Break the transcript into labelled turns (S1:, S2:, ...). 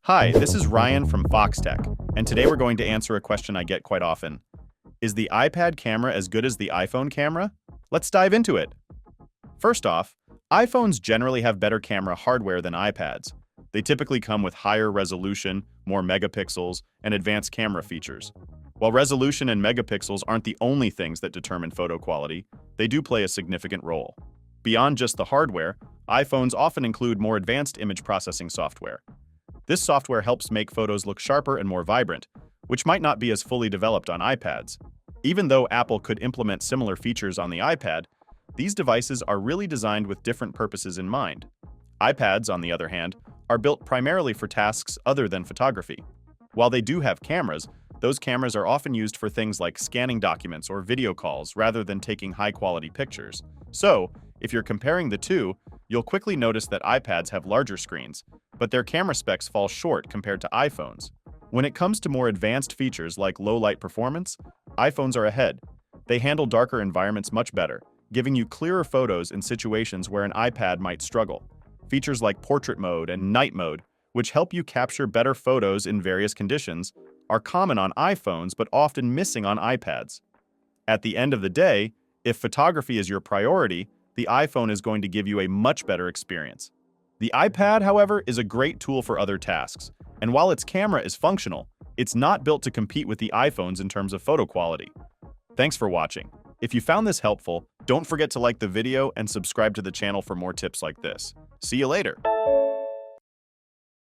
S1: Hi, this is Ryan from Foxtecc, and today we're going to answer a question I get quite often. Is the iPad camera as good as the iPhone camera? Let's dive into it. First off, iPhones generally have better camera hardware than iPads. They typically come with higher resolution, more megapixels, and advanced camera features. While resolution and megapixels aren't the only things that determine photo quality, they do play a significant role. Beyond just the hardware, iPhones often include more advanced image processing software. This software helps make photos look sharper and more vibrant, which might not be as fully developed on iPads. Even though Apple could implement similar features on the iPad, these devices are really designed with different purposes in mind. iPads, on the other hand, are built primarily for tasks other than photography. While they do have cameras, those cameras are often used for things like scanning documents or video calls rather than taking high-quality pictures. So, if you're comparing the two, you'll quickly notice that iPads have larger screens, but their camera specs fall short compared to iPhones. When it comes to more advanced features like low-light performance, iPhones are ahead. They handle darker environments much better, giving you clearer photos in situations where an iPad might struggle. Features like portrait mode and night mode, which help you capture better photos in various conditions, are common on iPhones but often missing on iPads. At the end of the day, if photography is your priority, the iPhone is going to give you a much better experience. The iPad, however, is a great tool for other tasks, and while its camera is functional, it's not built to compete with the iPhones in terms of photo quality. Thanks for watching. If you found this helpful, don't forget to like the video and subscribe to the channel for more tips like this. See you later!